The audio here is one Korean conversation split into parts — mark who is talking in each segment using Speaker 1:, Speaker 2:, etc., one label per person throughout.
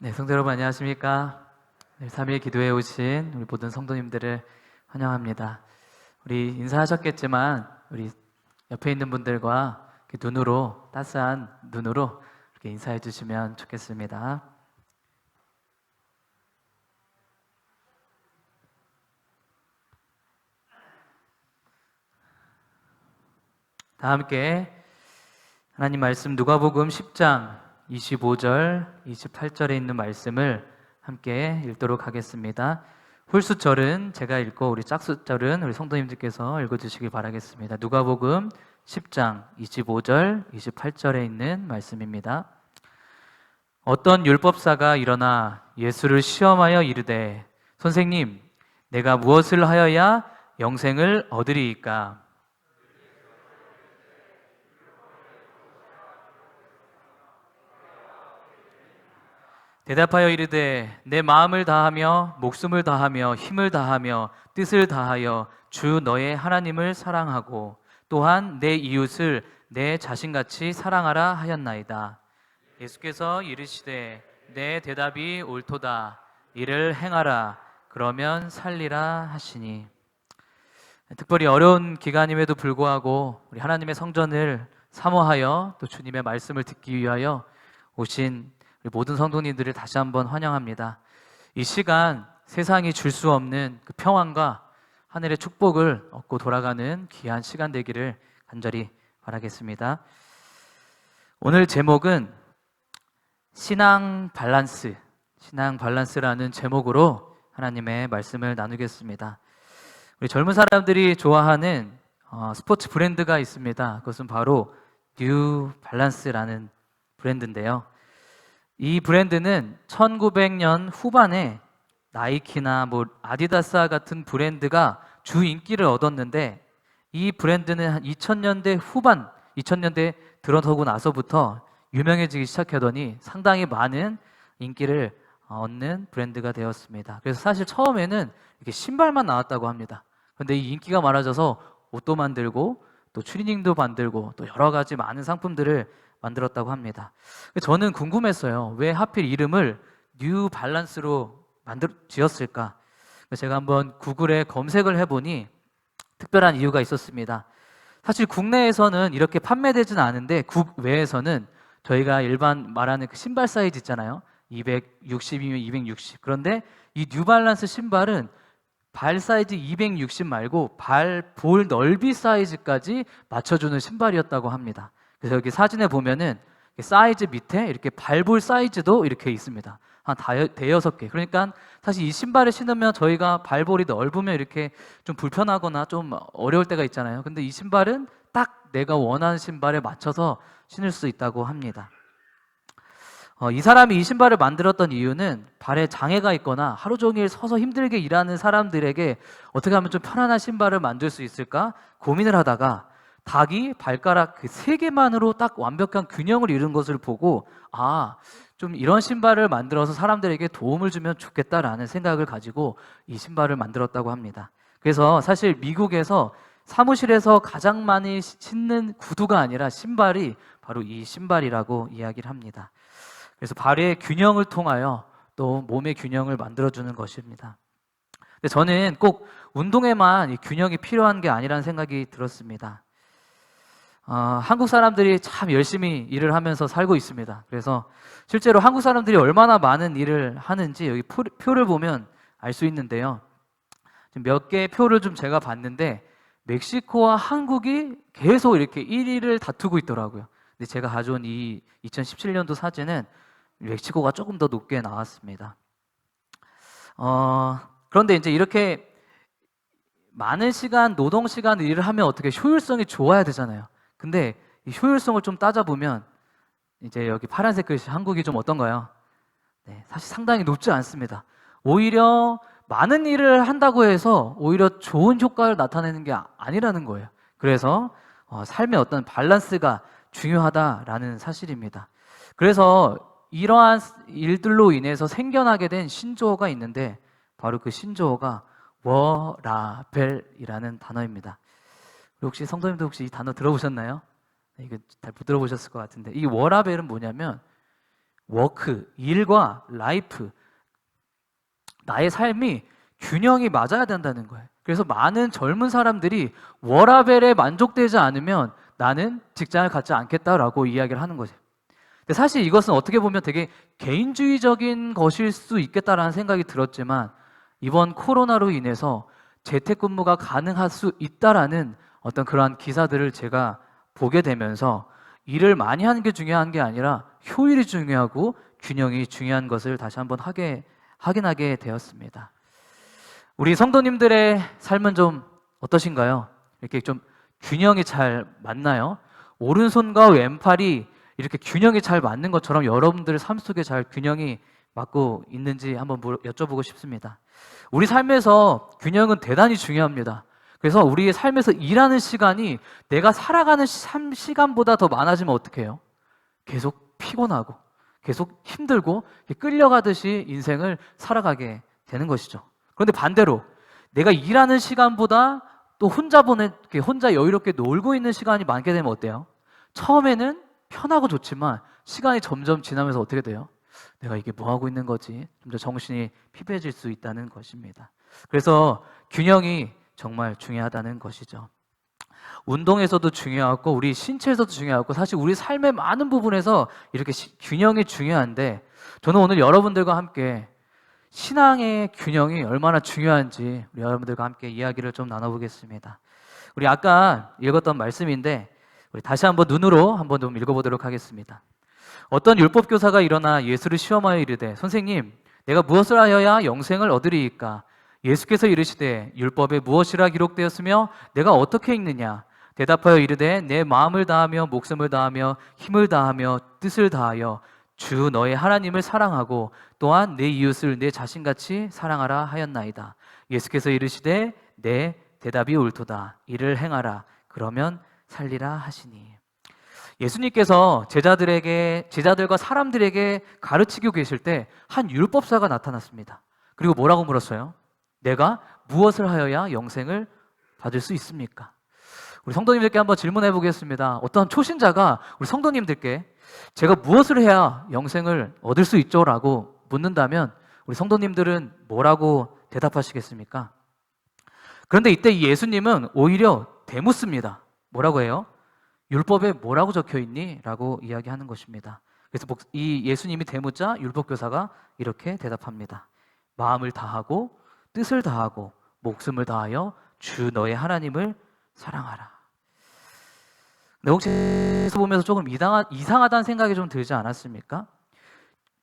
Speaker 1: 네, 성도 여러분 안녕하십니까? 네, 3일 기도에 오신 우리 모든 성도님들을 환영합니다. 우리 인사하셨겠지만 우리 옆에 있는 분들과 이렇게 눈으로, 따스한 눈으로 이렇게 인사해 주시면 좋겠습니다. 다 함께 하나님 말씀 누가복음 10장 25절, 28절에 있는 말씀을 함께 읽도록 하겠습니다. 홀수절은 제가 읽고 우리 짝수절은 우리 성도님들께서 읽어주시길 바라겠습니다. 누가복음 10장 25절, 28절에 있는 말씀입니다. 어떤 율법사가 일어나 예수를 시험하여 이르되 선생님, 내가 무엇을 하여야 영생을 얻으리이까? 대답하여 이르되 내 마음을 다하며 목숨을 다하며 힘을 다하며 뜻을 다하여 주 너의 하나님을 사랑하고 또한 내 이웃을 내 자신같이 사랑하라 하였나이다. 예수께서 이르시되 내 대답이 옳도다. 이를 행하라. 그러면 살리라 하시니. 특별히 어려운 기간임에도 불구하고 우리 하나님의 성전을 사모하여 또 주님의 말씀을 듣기 위하여 오신 우리 모든 성도님들을 다시 한번 환영합니다. 이 시간 세상이 줄 수 없는 그 평안과 하늘의 축복을 얻고 돌아가는 귀한 시간 되기를 간절히 바라겠습니다. 오늘 제목은 신앙 밸런스라는 제목으로 하나님의 말씀을 나누겠습니다. 우리 젊은 사람들이 좋아하는 스포츠 브랜드가 있습니다. 그것은 바로 뉴 밸런스라는 브랜드인데요. 이 브랜드는 1900년 후반에 나이키나 아디다스와 같은 브랜드가 주 인기를 얻었는데 이 브랜드는 한 2000년대 후반, 2000년대 들어서고 나서부터 유명해지기 시작하더니 상당히 많은 인기를 얻는 브랜드가 되었습니다. 그래서 사실 처음에는 이렇게 신발만 나왔다고 합니다. 그런데 이 인기가 많아져서 옷도 만들고 또 추리닝도 만들고 또 여러 가지 많은 상품들을 만들었다고 합니다. 저는 궁금했어요. 왜 하필 이름을 뉴 밸런스로 지었을까? 제가 한번 구글에 검색을 해보니 특별한 이유가 있었습니다. 사실 국내에서는 이렇게 판매되지는 않은데 국외에서는 저희가 일반 말하는 그 신발 사이즈 있잖아요. 260이면 260. 그런데 이 뉴 밸런스 신발은 발 사이즈 260 말고 볼 넓이 사이즈까지 맞춰주는 신발이었다고 합니다. 그래서 여기 사진에 보면은 사이즈 밑에 이렇게 발볼 사이즈도 이렇게 있습니다. 한 대여섯 개. 그러니까 사실 이 신발을 신으면 저희가 발볼이 넓으면 이렇게 좀 불편하거나 좀 어려울 때가 있잖아요. 근데 이 신발은 딱 내가 원하는 신발에 맞춰서 신을 수 있다고 합니다. 이 사람이 이 신발을 만들었던 이유는 발에 장애가 있거나 하루 종일 서서 힘들게 일하는 사람들에게 어떻게 하면 좀 편안한 신발을 만들 수 있을까 고민을 하다가 닭이 발가락 그 3개만으로 딱 완벽한 균형을 이룬 것을 보고 좀 이런 신발을 만들어서 사람들에게 도움을 주면 좋겠다라는 생각을 가지고 이 신발을 만들었다고 합니다. 그래서 사실 미국에서 사무실에서 가장 많이 신는 구두가 아니라 신발이 바로 이 신발이라고 이야기를 합니다. 그래서 발의 균형을 통하여 또 몸의 균형을 만들어주는 것입니다. 근데 저는 꼭 운동에만 이 균형이 필요한 게 아니라는 생각이 들었습니다. 한국 사람들이 참 열심히 일을 하면서 살고 있습니다. 그래서 실제로 한국 사람들이 얼마나 많은 일을 하는지 여기 표를 보면 알 수 있는데요. 몇 개의 표를 좀 제가 봤는데 멕시코와 한국이 계속 이렇게 1위를 다투고 있더라고요. 근데 제가 가져온 이 2017년도 사진은 멕시코가 조금 더 높게 나왔습니다. 그런데 이제 이렇게 많은 시간, 노동 시간 일을 하면 어떻게 효율성이 좋아야 되잖아요. 근데 이 효율성을 좀 따져보면 이제 여기 파란색 글씨 한국이 좀 어떤가요? 네, 사실 상당히 높지 않습니다. 오히려 많은 일을 한다고 해서 오히려 좋은 효과를 나타내는 게 아니라는 거예요. 그래서 삶의 어떤 밸런스가 중요하다라는 사실입니다. 그래서 이러한 일들로 인해서 생겨나게 된 신조어가 있는데 바로 그 신조어가 워라벨이라는 단어입니다. 혹시 성도님도 혹시 이 단어 들어보셨나요? 이거 잘 못 들어보셨을 것 같은데 이 워라벨은 뭐냐면 워크, 일과 라이프, 나의 삶이 균형이 맞아야 된다는 거예요. 그래서 많은 젊은 사람들이 워라밸에 만족되지 않으면 나는 직장을 갖지 않겠다라고 이야기를 하는 거죠. 근데 사실 이것은 어떻게 보면 되게 개인주의적인 것일 수 있겠다라는 생각이 들었지만, 이번 코로나로 인해서 재택근무가 가능할 수 있다라는 어떤 그러한 기사들을 제가 보게 되면서 일을 많이 하는 게 중요한 게 아니라 효율이 중요하고 균형이 중요한 것을 다시 한번 확인하게 되었습니다. 우리 성도님들의 삶은 좀 어떠신가요? 이렇게 좀 균형이 잘 맞나요? 오른손과 왼팔이 이렇게 균형이 잘 맞는 것처럼 여러분들의 삶 속에 잘 균형이 맞고 있는지 한번 여쭤보고 싶습니다. 우리 삶에서 균형은 대단히 중요합니다. 그래서 우리의 삶에서 일하는 시간이 내가 살아가는 시간보다 더 많아지면 어떡해요? 계속 피곤하고 계속 힘들고 끌려가듯이 인생을 살아가게 되는 것이죠. 그런데 반대로 내가 일하는 시간보다 또 혼자 여유롭게 놀고 있는 시간이 많게 되면 어때요? 처음에는 편하고 좋지만 시간이 점점 지나면서 어떻게 돼요? 내가 이게 뭐 하고 있는 거지? 좀 더 정신이 피폐해질 수 있다는 것입니다. 그래서 균형이 정말 중요하다는 것이죠. 운동에서도 중요하고 우리 신체에서도 중요하고 사실 우리 삶의 많은 부분에서 이렇게 균형이 중요한데, 저는 오늘 여러분들과 함께 신앙의 균형이 얼마나 중요한지 우리 여러분들과 함께 이야기를 좀 나눠보겠습니다. 우리 아까 읽었던 말씀인데 우리 다시 한번 눈으로 한번 좀 읽어보도록 하겠습니다. 어떤 율법교사가 일어나 예수를 시험하여 이르되, 선생님, 내가 무엇을 하여야 영생을 얻으리이까? 예수께서 이르시되, 율법에 무엇이라 기록되었으며 내가 어떻게 읽느냐? 대답하여 이르되, 내 마음을 다하며 목숨을 다하며 힘을 다하며 뜻을 다하여 주 너의 하나님을 사랑하고 또한 내 이웃을 내 자신같이 사랑하라 하였나이다. 예수께서 이르시되, 내 대답이 옳도다. 이를 행하라. 그러면 살리라 하시니. 예수님께서 제자들과 사람들에게 가르치고 계실 때 한 율법사가 나타났습니다. 그리고 뭐라고 물었어요? 내가 무엇을 하여야 영생을 받을 수 있습니까? 우리 성도님들께 한번 질문해 보겠습니다. 어떤 초신자가 우리 성도님들께 제가 무엇을 해야 영생을 얻을 수 있죠? 라고 묻는다면 우리 성도님들은 뭐라고 대답하시겠습니까? 그런데 이때 이 예수님은 오히려 대묻습니다. 뭐라고 해요? 율법에 뭐라고 적혀 있니? 라고 이야기하는 것입니다. 그래서 이 예수님이 대묻자 율법교사가 이렇게 대답합니다. 마음을 다하고 뜻을 다하고 목숨을 다하여 주 너의 하나님을 사랑하라. 근데 혹시 보면서 조금 이상하다는 생각이 좀 들지 않았습니까?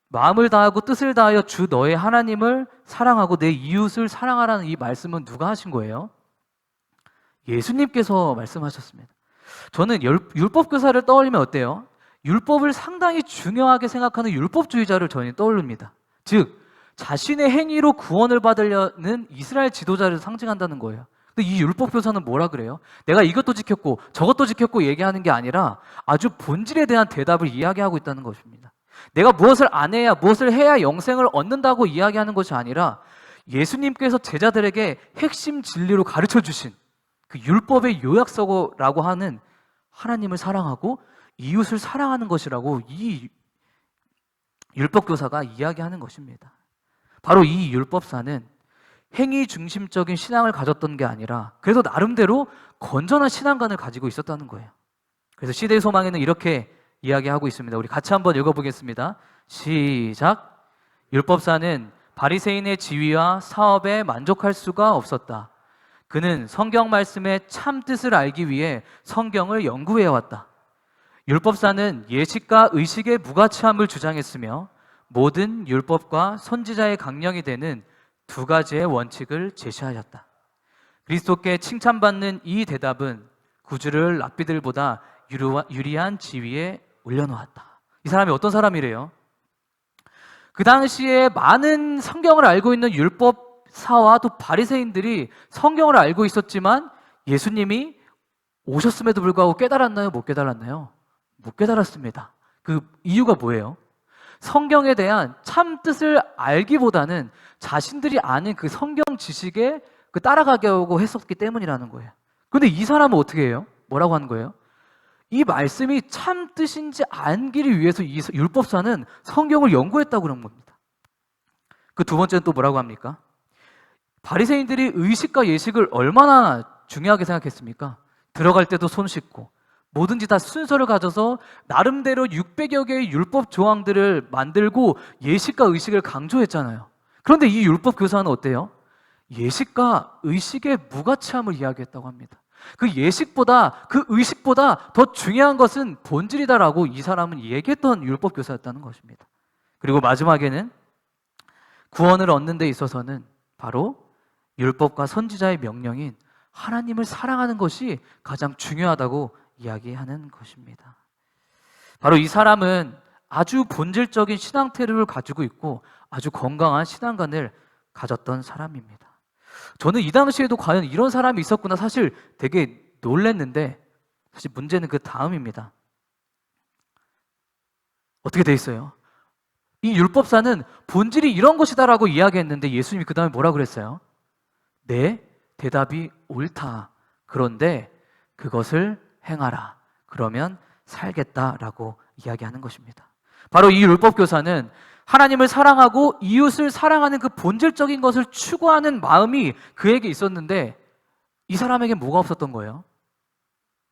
Speaker 1: 마음을 다하고 뜻을 다하여 주 너의 하나님을 사랑하고 내 이웃을 사랑하라는 이 말씀은 누가 하신 거예요? 예수님께서 말씀하셨습니다. 저는 율법교사를 떠올리면 어때요? 율법을 상당히 중요하게 생각하는 율법주의자를 저는 떠올립니다. 즉 자신의 행위로 구원을 받으려는 이스라엘 지도자를 상징한다는 거예요. 근데 이 율법교사는 뭐라 그래요? 내가 이것도 지켰고 저것도 지켰고 얘기하는 게 아니라 아주 본질에 대한 대답을 이야기하고 있다는 것입니다. 내가 무엇을 안 해야, 무엇을 해야 영생을 얻는다고 이야기하는 것이 아니라 예수님께서 제자들에게 핵심 진리로 가르쳐 주신 그 율법의 요약서라고 하는 하나님을 사랑하고 이웃을 사랑하는 것이라고 이 율법교사가 이야기하는 것입니다. 바로 이 율법사는 행위 중심적인 신앙을 가졌던 게 아니라 그래도 나름대로 건전한 신앙관을 가지고 있었다는 거예요. 그래서 시대의 소망에는 이렇게 이야기하고 있습니다. 우리 같이 한번 읽어보겠습니다. 시작. 율법사는 바리새인의 지위와 사업에 만족할 수가 없었다. 그는 성경 말씀의 참 뜻을 알기 위해 성경을 연구해왔다. 율법사는 예식과 의식의 무가치함을 주장했으며 모든 율법과 선지자의 강령이 되는 두 가지의 원칙을 제시하였다. 그리스도께 칭찬받는 이 대답은 구주를 랍비들보다 유리한 지위에 올려놓았다. 이 사람이 어떤 사람이래요? 그 당시에 많은 성경을 알고 있는 율법사와 또 바리새인들이 성경을 알고 있었지만 예수님이 오셨음에도 불구하고 깨달았나요? 못 깨달았나요? 못 깨달았습니다. 그 이유가 뭐예요? 성경에 대한 참 뜻을 알기보다는 자신들이 아는 그 성경 지식에 따라가려고 했었기 때문이라는 거예요. 그런데 이 사람은 어떻게 해요? 뭐라고 하는 거예요? 이 말씀이 참 뜻인지 알기를 위해서 이 율법사는 성경을 연구했다고 그런 겁니다. 그 두 번째는 또 뭐라고 합니까? 바리새인들이 의식과 예식을 얼마나 중요하게 생각했습니까? 들어갈 때도 손 씻고 뭐든지 다 순서를 가져서 나름대로 600여 개의 율법 조항들을 만들고 예식과 의식을 강조했잖아요. 그런데 이 율법 교사는 어때요? 예식과 의식의 무가치함을 이야기했다고 합니다. 그 예식보다, 그 의식보다 더 중요한 것은 본질이다라고 이 사람은 얘기했던 율법 교사였다는 것입니다. 그리고 마지막에는 구원을 얻는 데 있어서는 바로 율법과 선지자의 명령인 하나님을 사랑하는 것이 가장 중요하다고 이야기하는 것입니다. 바로 이 사람은 아주 본질적인 신앙 태도를 가지고 있고 아주 건강한 신앙관을 가졌던 사람입니다. 저는 이 당시에도 과연 이런 사람이 있었구나 사실 되게 놀랐는데, 사실 문제는 그 다음입니다. 어떻게 돼 있어요? 이 율법사는 본질이 이런 것이다라고 이야기했는데 예수님이 그 다음에 뭐라 그랬어요? 네, 대답이 옳다. 그런데 그것을 행하라. 그러면 살겠다라고 이야기하는 것입니다. 바로 이 율법 교사는 하나님을 사랑하고 이웃을 사랑하는 그 본질적인 것을 추구하는 마음이 그에게 있었는데 이 사람에게 뭐가 없었던 거예요?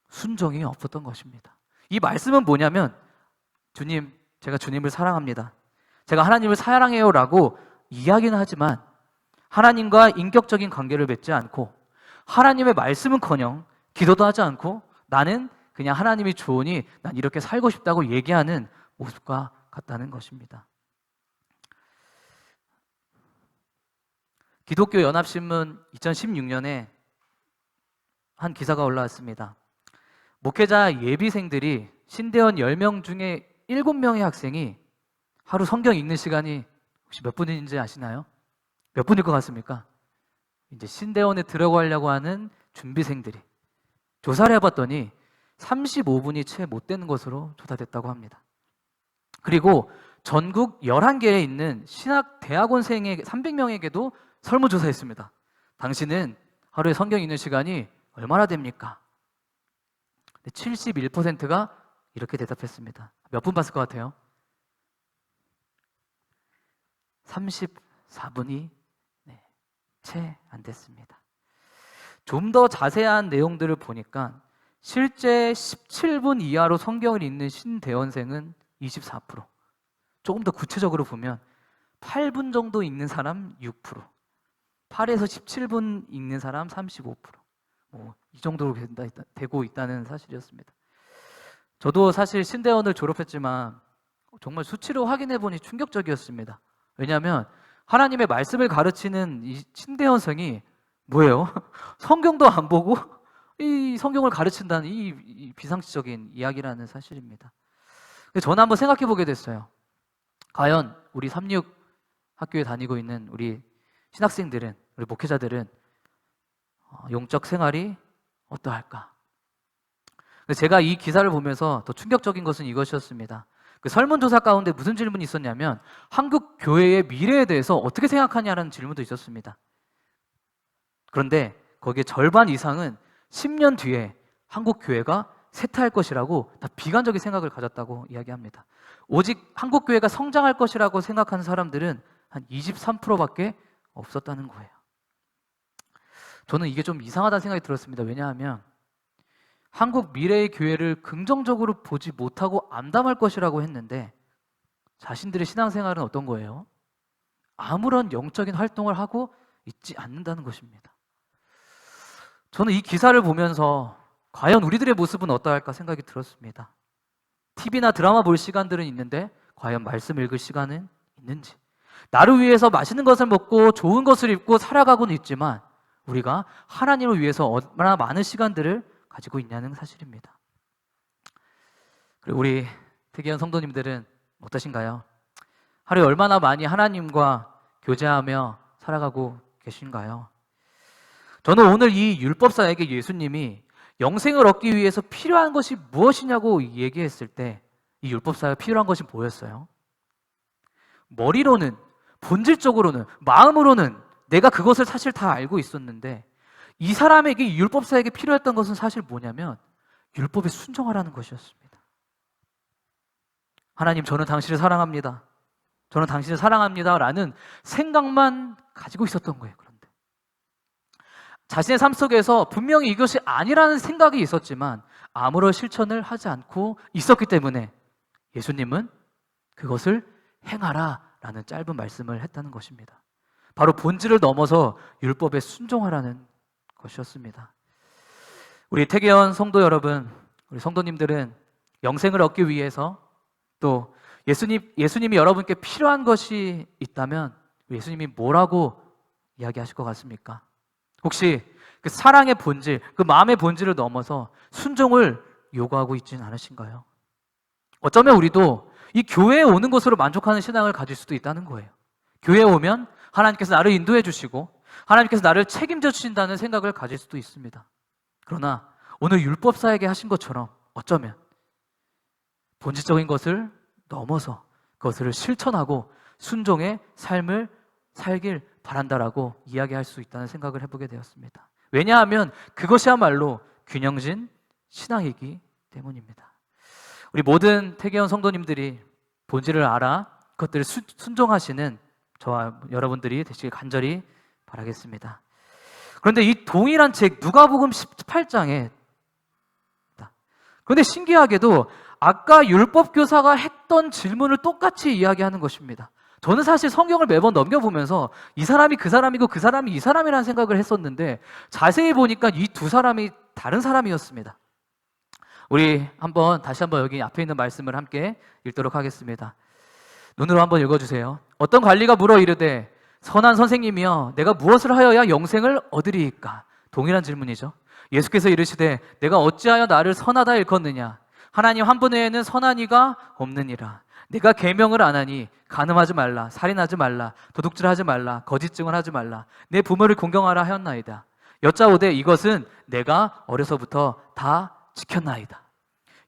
Speaker 1: 순종이 없었던 것입니다. 이 말씀은 뭐냐면 주님, 제가 주님을 사랑합니다. 제가 하나님을 사랑해요라고 이야기는 하지만 하나님과 인격적인 관계를 맺지 않고 하나님의 말씀은커녕 기도도 하지 않고 나는 그냥 하나님이 좋으니 난 이렇게 살고 싶다고 얘기하는 모습과 같다는 것입니다. 기독교 연합신문 2016년에 한 기사가 올라왔습니다. 목회자 예비생들이 신대원 10명 중에 7명의 학생이 하루 성경 읽는 시간이 혹시 몇 분인지 아시나요? 몇 분일 것 같습니까? 이제 신대원에 들어가려고 하는 준비생들이 조사를 해봤더니 35분이 채 못 되는 것으로 조사됐다고 합니다. 그리고 전국 11개에 있는 신학대학원생의 300명에게도 설문조사했습니다. 당신은 하루에 성경 읽는 시간이 얼마나 됩니까? 71%가 이렇게 대답했습니다. 몇 분 봤을 것 같아요? 34분이 채 안 됐습니다. 좀 더 자세한 내용들을 보니까 실제 17분 이하로 성경을 읽는 신대원생은 24%, 조금 더 구체적으로 보면 8분 정도 읽는 사람 6%, 8에서 17분 읽는 사람 35%, 이 정도로 되고 있다는 사실이었습니다. 저도 사실 신대원을 졸업했지만 정말 수치로 확인해 보니 충격적이었습니다. 왜냐하면 하나님의 말씀을 가르치는 이 신대원생이 뭐예요? 성경도 안 보고 이 성경을 가르친다는 이 비상식적인 이야기라는 사실입니다. 저는 한번 생각해 보게 됐어요. 과연 우리 36 학교에 다니고 있는 우리 신학생들은, 우리 목회자들은 영적 생활이 어떠할까? 제가 이 기사를 보면서 더 충격적인 것은 이것이었습니다. 그 설문조사 가운데 무슨 질문이 있었냐면 한국 교회의 미래에 대해서 어떻게 생각하냐는 질문도 있었습니다. 그런데 거기에 절반 이상은 10년 뒤에 한국 교회가 쇠퇴할 것이라고 다 비관적인 생각을 가졌다고 이야기합니다. 오직 한국 교회가 성장할 것이라고 생각하는 사람들은 한 23%밖에 없었다는 거예요. 저는 이게 좀 이상하다는 생각이 들었습니다. 왜냐하면 한국 미래의 교회를 긍정적으로 보지 못하고 암담할 것이라고 했는데 자신들의 신앙생활은 어떤 거예요? 아무런 영적인 활동을 하고 있지 않는다는 것입니다. 저는 이 기사를 보면서 과연 우리들의 모습은 어떠할까 생각이 들었습니다. TV나 드라마 볼 시간들은 있는데 과연 말씀 읽을 시간은 있는지, 나를 위해서 맛있는 것을 먹고 좋은 것을 입고 살아가고는 있지만 우리가 하나님을 위해서 얼마나 많은 시간들을 가지고 있냐는 사실입니다. 그리고 우리 특이한 성도님들은 어떠신가요? 하루에 얼마나 많이 하나님과 교제하며 살아가고 계신가요? 저는 오늘 이 율법사에게 예수님이 영생을 얻기 위해서 필요한 것이 무엇이냐고 얘기했을 때 이 율법사가 필요한 것이 뭐였어요? 머리로는, 본질적으로는, 마음으로는 내가 그것을 사실 다 알고 있었는데 이 사람에게, 이 율법사에게 필요했던 것은 사실 뭐냐면 율법에 순종하라는 것이었습니다. 하나님, 저는 당신을 사랑합니다. 저는 당신을 사랑합니다. 라는 생각만 가지고 있었던 거예요. 그런데 자신의 삶 속에서 분명히 이것이 아니라는 생각이 있었지만 아무런 실천을 하지 않고 있었기 때문에 예수님은 그것을 행하라 라는 짧은 말씀을 했다는 것입니다. 바로 본질을 넘어서 율법에 순종하라는 것이었습니다. 우리 태계원 성도 여러분, 우리 성도님들은 영생을 얻기 위해서 또 예수님이 여러분께 필요한 것이 있다면 예수님이 뭐라고 이야기하실 것 같습니까? 혹시 그 사랑의 본질, 그 마음의 본질을 넘어서 순종을 요구하고 있지는 않으신가요? 어쩌면 우리도 이 교회에 오는 것으로 만족하는 신앙을 가질 수도 있다는 거예요. 교회에 오면 하나님께서 나를 인도해 주시고 하나님께서 나를 책임져 주신다는 생각을 가질 수도 있습니다. 그러나 오늘 율법사에게 하신 것처럼 어쩌면 본질적인 것을 넘어서 그것을 실천하고 순종의 삶을 살길 바란다라고 이야기할 수 있다는 생각을 해보게 되었습니다. 왜냐하면 그것이야말로 균형진 신앙이기 때문입니다. 우리 모든 태계원 성도님들이 본질을 알아 그것들을 순종하시는 저와 여러분들이 되시길 간절히 바라겠습니다. 그런데 이 동일한 책 누가복음 18장에 그런데 신기하게도 아까 율법교사가 했던 질문을 똑같이 이야기하는 것입니다. 저는 사실 성경을 매번 넘겨보면서 이 사람이 그 사람이고 그 사람이 이 사람이라는 생각을 했었는데 자세히 보니까 이 두 사람이 다른 사람이었습니다. 우리 다시 한번 여기 앞에 있는 말씀을 함께 읽도록 하겠습니다. 눈으로 한번 읽어주세요. 어떤 관리가 물어 이르되 선한 선생님이여 내가 무엇을 하여야 영생을 얻으리이까? 동일한 질문이죠. 예수께서 이르시되 내가 어찌하여 나를 선하다 일컫느냐? 하나님 한 분 외에는 선한 이가 없느니라. 내가 계명을 안 하니 간음하지 말라, 살인하지 말라, 도둑질하지 말라, 거짓 증언 하지 말라, 내 부모를 공경하라 하였나이다. 여짜오되 이것은 내가 어려서부터 다 지켰나이다.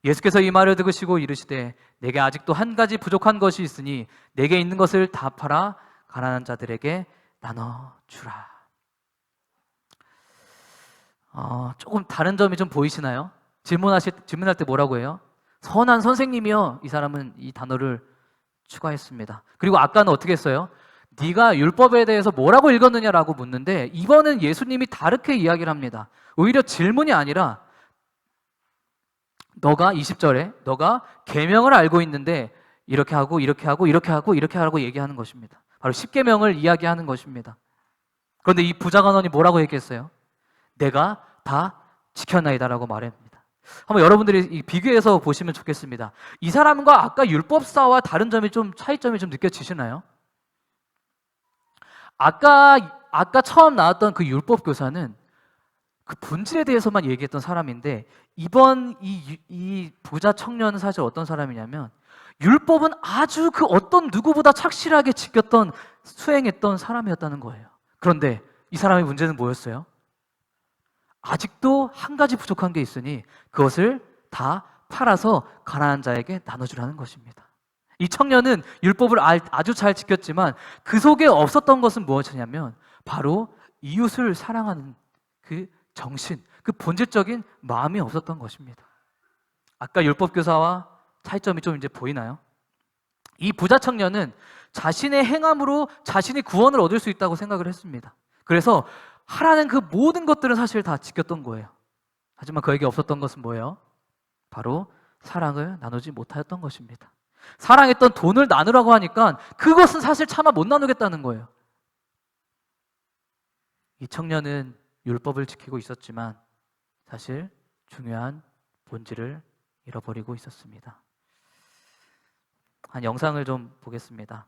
Speaker 1: 예수께서 이 말을 들으시고 이르시되 내게 아직도 한 가지 부족한 것이 있으니 내게 있는 것을 다 팔아 가난한 자들에게 나눠주라. 조금 다른 점이 좀 보이시나요? 질문할 때 뭐라고 해요? 선한 선생님이요. 이 사람은 이 단어를 추가했습니다. 그리고 아까는 어떻게 했어요? 네가 율법에 대해서 뭐라고 읽었느냐라고 묻는데 이번은 예수님이 다르게 이야기를 합니다. 오히려 질문이 아니라 너가 20절에 너가 계명을 알고 있는데 이렇게 하고 이렇게 하고 이렇게 하고 이렇게 하라고 얘기하는 것입니다. 바로 10계명을 이야기하는 것입니다. 그런데 이 부자간원이 뭐라고 얘기했어요? 내가 다 지켰나이다라고 말합니다. 한번 여러분들이 비교해서 보시면 좋겠습니다. 이 사람과 아까 율법사와 다른 차이점이 좀 느껴지시나요? 아까 처음 나왔던 그 율법교사는 그 본질에 대해서만 얘기했던 사람인데 이번 이 부자 청년은 사실 어떤 사람이냐면 율법은 아주 그 어떤 누구보다 착실하게 지켰던 수행했던 사람이었다는 거예요. 그런데 이 사람의 문제는 뭐였어요? 아직도 한 가지 부족한 게 있으니 그것을 다 팔아서 가난한 자에게 나눠주라는 것입니다. 이 청년은 율법을 아주 잘 지켰지만 그 속에 없었던 것은 무엇이냐면 바로 이웃을 사랑하는 그 정신, 그 본질적인 마음이 없었던 것입니다. 아까 율법교사와 차이점이 좀 이제 보이나요? 이 부자 청년은 자신의 행함으로 자신이 구원을 얻을 수 있다고 생각을 했습니다. 그래서 하라는 그 모든 것들은 사실 다 지켰던 거예요. 하지만 그에게 없었던 것은 뭐예요? 바로 사랑을 나누지 못하였던 것입니다. 사랑했던 돈을 나누라고 하니까 그것은 사실 차마 못 나누겠다는 거예요. 이 청년은 율법을 지키고 있었지만 사실 중요한 본질을 잃어버리고 있었습니다. 한 영상을 좀 보겠습니다.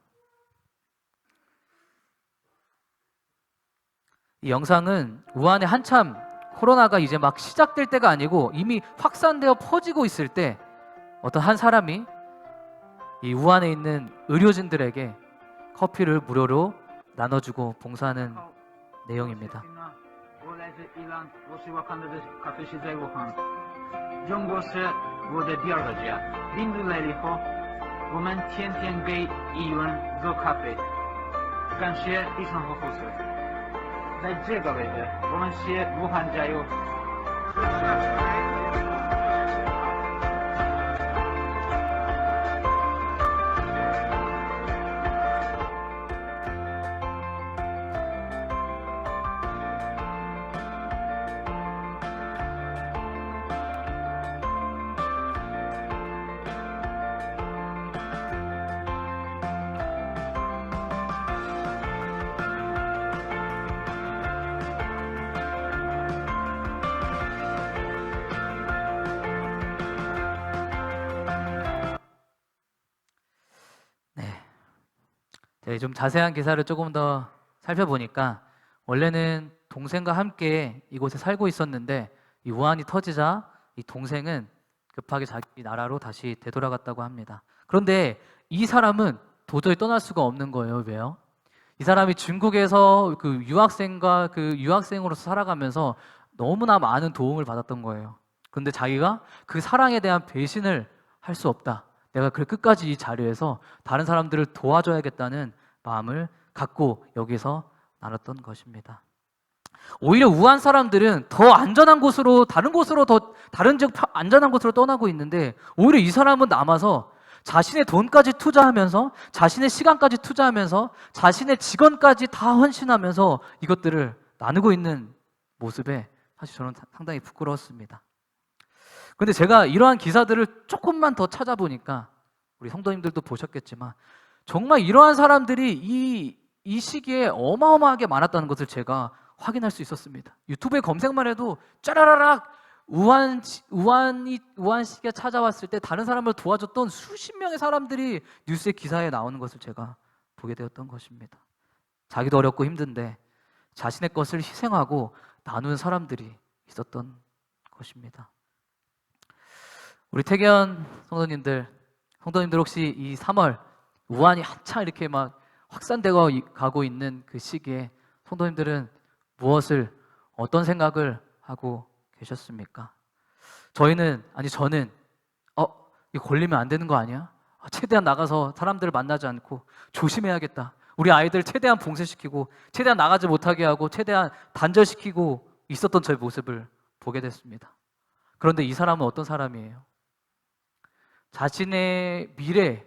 Speaker 1: 이 영상은 우한에 한참 코로나가 이제 막 시작될 때가 아니고 이미 확산되어 퍼지고 있을 때 어떤 한 사람이 이 우한에 있는 의료진들에게 커피를 무료로 나눠주고 봉사하는 내용입니다. 좀 자세한 기사를 조금 더 살펴보니까 원래는 동생과 함께 이곳에 살고 있었는데 이 우한이 터지자 이 동생은 급하게 자기 나라로 다시 되돌아갔다고 합니다. 그런데 이 사람은 도저히 떠날 수가 없는 거예요. 왜요? 이 사람이 중국에서 그 유학생으로서 살아가면서 너무나 많은 도움을 받았던 거예요. 그런데 자기가 그 사랑에 대한 배신을 할 수 없다. 내가 그 끝까지 이 자리에서 다른 사람들을 도와줘야겠다는 마음을 갖고 여기서 나눴던 것입니다. 오히려 우한 사람들은 더 안전한 곳으로 다른 지역 안전한 곳으로 떠나고 있는데 오히려 이 사람은 남아서 자신의 돈까지 투자하면서 자신의 시간까지 투자하면서 자신의 직원까지 다 헌신하면서 이것들을 나누고 있는 모습에 사실 저는 상당히 부끄러웠습니다. 그런데 제가 이러한 기사들을 조금만 더 찾아보니까 우리 성도님들도 보셨겠지만 정말 이러한 사람들이 이 시기에 어마어마하게 많았다는 것을 제가 확인할 수 있었습니다. 유튜브에 검색만 해도 짜라라락 우한 시기가 찾아왔을 때 다른 사람을 도와줬던 수십 명의 사람들이 뉴스의 기사에 나오는 것을 제가 보게 되었던 것입니다. 자기도 어렵고 힘든데 자신의 것을 희생하고 나누는 사람들이 있었던 것입니다. 우리 태견 성도님들 혹시 이 3월 우한이 한창 이렇게 막 확산되고 가고 있는 그 시기에 성도님들은 어떤 생각을 하고 계셨습니까? 저는 이거 걸리면 안 되는 거 아니야? 최대한 나가서 사람들을 만나지 않고 조심해야겠다. 우리 아이들 최대한 봉쇄시키고 최대한 나가지 못하게 하고 최대한 단절시키고 있었던 저의 모습을 보게 됐습니다. 그런데 이 사람은 어떤 사람이에요? 자신의 미래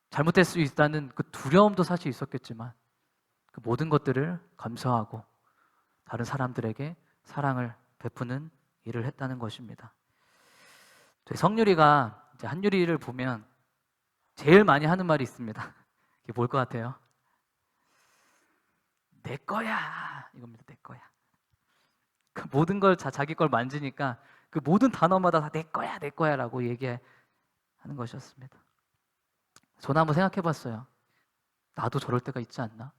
Speaker 1: 잘못될 수 있다는 그 두려움도 사실 있었겠지만 그 모든 것들을 감수하고 다른 사람들에게 사랑을 베푸는 일을 했다는 것입니다. 저희 성유리가 이제 한유리를 보면 제일 많이 하는 말이 있습니다. 이게 뭘 것 같아요? 내 거야 이겁니다. 내 거야. 그 모든 걸 자기 걸 만지니까 그 모든 단어마다 다 내 거야 내 거야라고 얘기하는 것이었습니다. 저는 한번 생각해 봤어요. 나도 저럴 때가 있지 않나?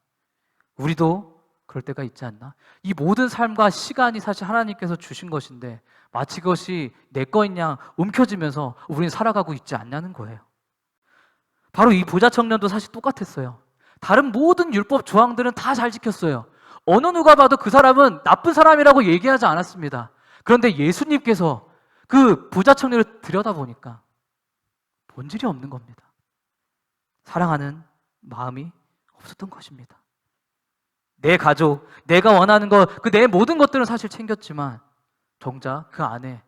Speaker 1: 우리도 그럴 때가 있지 않나? 이 모든 삶과 시간이 사실 하나님께서 주신 것인데 마치 그것이 내 거인 양 움켜쥐면서 우리는 살아가고 있지 않냐는 거예요. 바로 이 부자 청년도 사실 똑같았어요. 다른 모든 율법 조항들은 다 잘 지켰어요. 어느 누가 봐도 그 사람은 나쁜 사람이라고 얘기하지 않았습니다. 그런데 예수님께서 그 부자 청년을 들여다보니까 본질이 없는 겁니다. 사랑하는 마음이 없었던 것입니다. 내 가족, 내가 원하는 것, 그 내 모든 것들은 사실 챙겼지만 정작 그 안에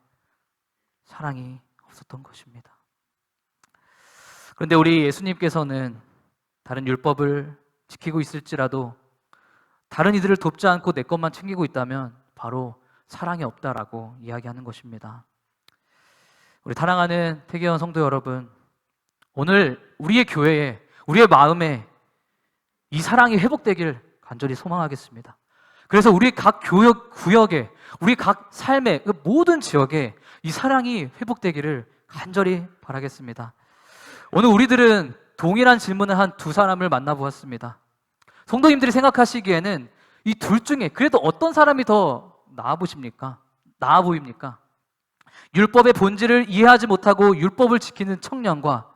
Speaker 1: 사랑이 없었던 것입니다. 그런데 우리 예수님께서는 다른 율법을 지키고 있을지라도 다른 이들을 돕지 않고 내 것만 챙기고 있다면 바로 사랑이 없다라고 이야기하는 것입니다. 우리 사랑하는 태기원 성도 여러분, 오늘 우리의 교회에, 우리의 마음에 이 사랑이 회복되길 간절히 소망하겠습니다. 그래서 우리 각 구역에, 우리 각 삶의 그 모든 지역에 이 사랑이 회복되기를 간절히 바라겠습니다. 오늘 우리들은 동일한 질문을 한 두 사람을 만나보았습니다. 성도님들이 생각하시기에는 이 둘 중에 그래도 어떤 사람이 더 나아 보입니까? 율법의 본질을 이해하지 못하고 율법을 지키는 청년과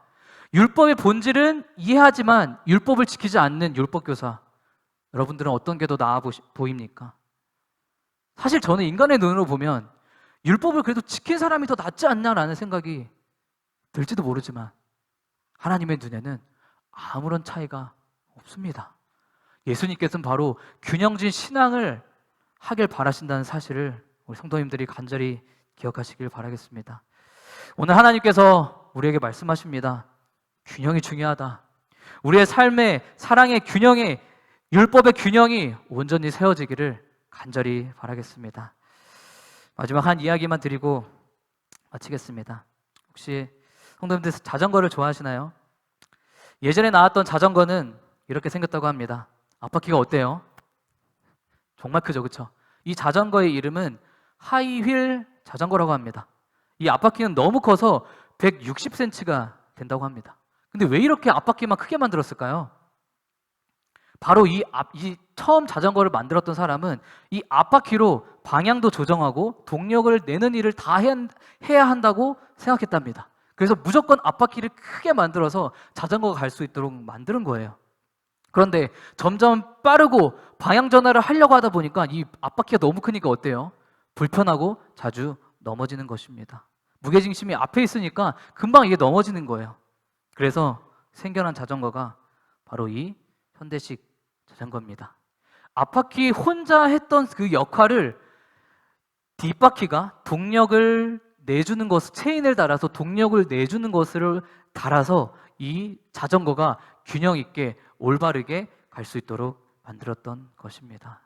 Speaker 1: 율법의 본질은 이해하지만 율법을 지키지 않는 율법교사, 여러분들은 어떤 게 더 나아 보입니까? 사실 저는 인간의 눈으로 보면 율법을 그래도 지킨 사람이 더 낫지 않냐라는 생각이 들지도 모르지만 하나님의 눈에는 아무런 차이가 없습니다. 예수님께서는 바로 균형진 신앙을 하길 바라신다는 사실을 우리 성도님들이 간절히 기억하시길 바라겠습니다. 오늘 하나님께서 우리에게 말씀하십니다. 균형이 중요하다. 우리의 삶의 사랑의 균형이, 율법의 균형이 온전히 세워지기를 간절히 바라겠습니다. 마지막 한 이야기만 드리고 마치겠습니다. 혹시 성도님들 자전거를 좋아하시나요? 예전에 나왔던 자전거는 이렇게 생겼다고 합니다. 앞바퀴가 어때요? 정말 크죠, 그렇죠? 이 자전거의 이름은 하이휠 자전거라고 합니다. 이 앞바퀴는 너무 커서 160cm가 된다고 합니다. 근데 왜 이렇게 앞바퀴만 크게 만들었을까요? 바로 이 처음 자전거를 만들었던 사람은 이 앞바퀴로 방향도 조정하고 동력을 내는 일을 다 해야 한다고 생각했답니다. 그래서 무조건 앞바퀴를 크게 만들어서 자전거가 갈 수 있도록 만드는 거예요. 그런데 점점 빠르고 방향 전환을 하려고 하다 보니까 이 앞바퀴가 너무 크니까 어때요? 불편하고 자주 넘어지는 것입니다. 무게중심이 앞에 있으니까 금방 이게 넘어지는 거예요. 그래서 생겨난 자전거가 바로 이 현대식 자전거입니다. 앞바퀴 혼자 했던 그 역할을 뒷바퀴가 동력을 내주는 것, 체인을 달아서 동력을 내주는 것을 달아서 이 자전거가 균형 있게 올바르게 갈 수 있도록 만들었던 것입니다.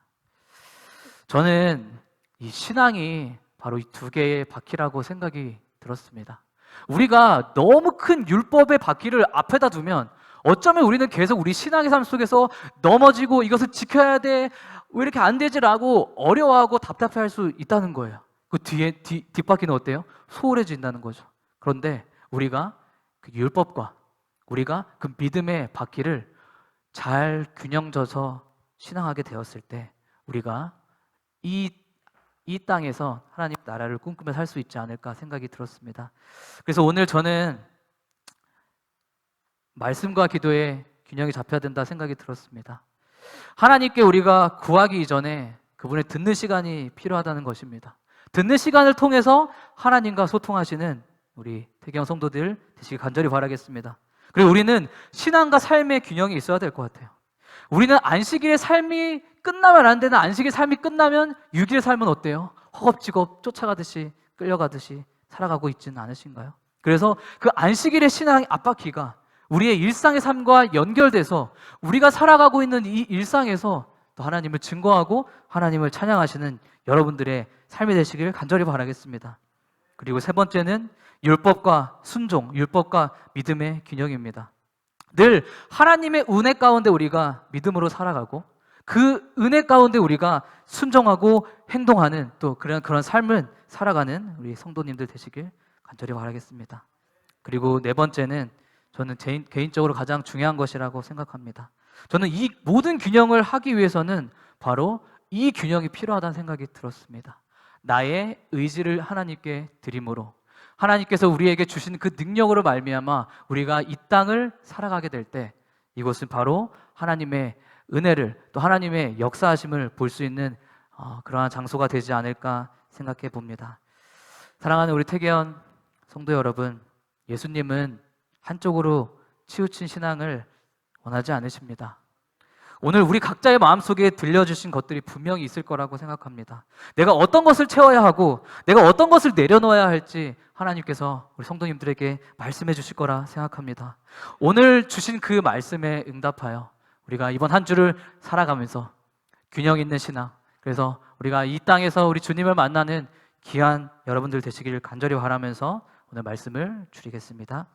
Speaker 1: 저는 이 신앙이 바로 이 두 개의 바퀴라고 생각이 들었습니다. 우리가 너무 큰 율법의 바퀴를 앞에다 두면 어쩌면 우리는 계속 우리 신앙의 삶 속에서 넘어지고 이것을 지켜야 돼, 왜 이렇게 안 되지라고 어려워하고 답답해할 수 있다는 거예요. 그 뒷바퀴는 어때요? 소홀해진다는 거죠. 그런데 우리가 그 율법과 우리가 그 믿음의 바퀴를 잘 균형져서 신앙하게 되었을 때 우리가 이 땅에서 하나님 나라를 꿈꾸며 살 수 있지 않을까 생각이 들었습니다. 그래서 오늘 저는 말씀과 기도의 균형이 잡혀야 된다 생각이 들었습니다. 하나님께 우리가 구하기 이전에 그분의 듣는 시간이 필요하다는 것입니다. 듣는 시간을 통해서 하나님과 소통하시는 우리 태경 성도들 되시길 간절히 바라겠습니다. 그리고 우리는 신앙과 삶의 균형이 있어야 될 것 같아요. 우리는 안식일의 삶이 끝나면 안 되는, 안식일 삶이 끝나면 6일의 삶은 어때요? 허겁지겁 쫓아가듯이 끌려가듯이 살아가고 있지는 않으신가요? 그래서 그 안식일의 신앙의 앞바퀴가 우리의 일상의 삶과 연결돼서 우리가 살아가고 있는 이 일상에서 또 하나님을 증거하고 하나님을 찬양하시는 여러분들의 삶이 되시길 간절히 바라겠습니다. 그리고 세 번째는 율법과 순종, 율법과 믿음의 균형입니다. 늘 하나님의 은혜 가운데 우리가 믿음으로 살아가고 그 은혜 가운데 우리가 순종하고 행동하는 또 그런 삶을 살아가는 우리 성도님들 되시길 간절히 바라겠습니다. 그리고 네 번째는 저는 개인적으로 가장 중요한 것이라고 생각합니다. 저는 이 모든 균형을 하기 위해서는 바로 이 균형이 필요하다는 생각이 들었습니다. 나의 의지를 하나님께 드림으로 하나님께서 우리에게 주신 그 능력으로 말미암아 우리가 이 땅을 살아가게 될 때 이곳은 바로 하나님의 은혜를 또 하나님의 역사하심을 볼 수 있는 그러한 장소가 되지 않을까 생각해 봅니다. 사랑하는 우리 태계원 성도 여러분, 예수님은 한쪽으로 치우친 신앙을 원하지 않으십니다. 오늘 우리 각자의 마음속에 들려주신 것들이 분명히 있을 거라고 생각합니다. 내가 어떤 것을 채워야 하고 내가 어떤 것을 내려놓아야 할지 하나님께서 우리 성도님들에게 말씀해 주실 거라 생각합니다. 오늘 주신 그 말씀에 응답하여 우리가 이번 한 주를 살아가면서 균형 있는 신앙, 그래서 우리가 이 땅에서 우리 주님을 만나는 귀한 여러분들 되시기를 간절히 바라면서 오늘 말씀을 줄이겠습니다.